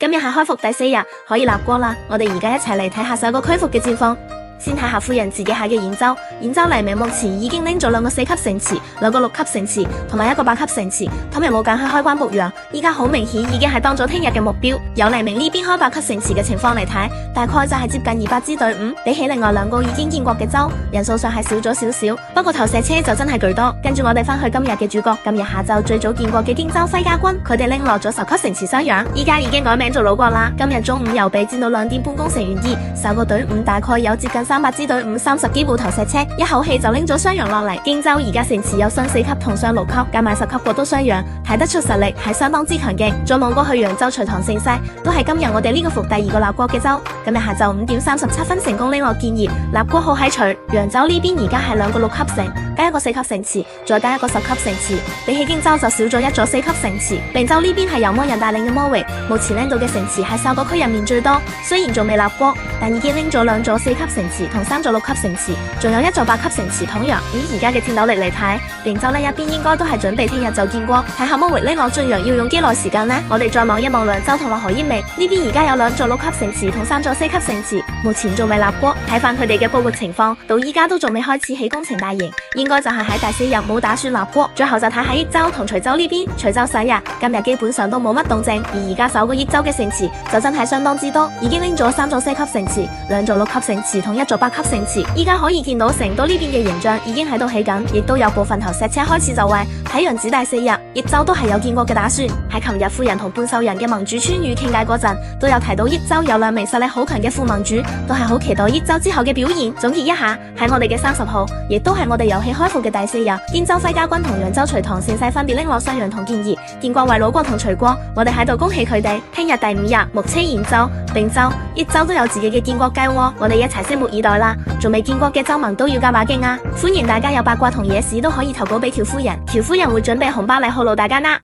今日係開服第4日，可以立國啦。我哋而家一齊嚟睇下首個區服嘅戰況。先睇下夫人自己下嘅兗州，兗州黎明目前已經拎咗2個4級城池、2個6級城池同埋1個8級城池，今日冇揀去開關濮陽，依家好明顯已經係當咗聽日嘅目標。由黎明呢邊開8級城池嘅情況嚟睇，大概就係接近200支隊伍，比起另外2個已經建國嘅州，人數上係少咗少少，不過投石車就真係巨多。跟住我哋翻去今日嘅主角，今日下晝最早建國嘅荊州徽家軍，佢哋拎落咗10級城池襄陽，依家已經改名做魯國啦。今日中午由備戰到2點半攻城完畢，首個隊伍大概有接近300支隊伍，30幾部投石車，一口氣就拎咗襄陽落嚟。荊州而家城池有雙4級同雙6級，加埋10級國都襄陽，睇得出實力係相當之強勁。再望過去揚州、隨堂、盛西，都係今日我哋呢個服第2個立國嘅州。今日下晝5點37分成功拎落建業，立國號喺隨。揚州呢邊而家係2個6級城，加1個4級城池，再加1個10級城池，比起荊州就少咗1座4級城池。並州呢邊係由魔人帶領嘅魔域，目前拎到嘅城池係3個區入面最多，雖然仲未立國，但已經拎咗2座4級城池同3座6級城池，仲有1座8級城池統陽。以而家嘅戰鬥力嚟睇，並州呢一邊應該都係準備聽日就建國。睇下魔域拎落晉陽要用幾耐時間呢？我哋再望一望涼州同落河淹明呢邊，而家有2座6級城池同3座4級城池，目前仲未立國。睇翻佢哋嘅布局情況，到依家都仲未開始起工程大營，應該就係喺第4日冇打算立國。最後就睇下益州同徐州呢邊，徐州首日今日基本上都冇乜動靜，而家首個益州嘅城池就真係相當之多，已經拎咗3座4級城池、2座6級城池同1座8級城池。依家可以見到成都呢邊嘅形象已經喺度起緊，亦都有部分投石車開始就位。睇樣子第4日益州都係有建國嘅打算。喺琴日夫人同半獸人嘅盟主川渝傾偈嗰陣，都有提到益州有2名實力好強嘅副盟主，都係好期待益州之後嘅表現。總結一下，喺我哋嘅30號，亦都係我哋遊戲開服嘅第4日，荊州徽家軍同揚州隨堂盛世分別拎落襄陽同建業，建國為魯國同徐國，我哋喺度恭喜佢哋。聽日第5日，目車兗州、并州、益州都有自己嘅建國計喎，我哋一齊拭目以待啦。仲未建國嘅州盟都要加把勁啊！歡迎大家有八卦同野史都可以投稿俾喬夫人，喬夫人會準備紅包嚟犒勞大家啦。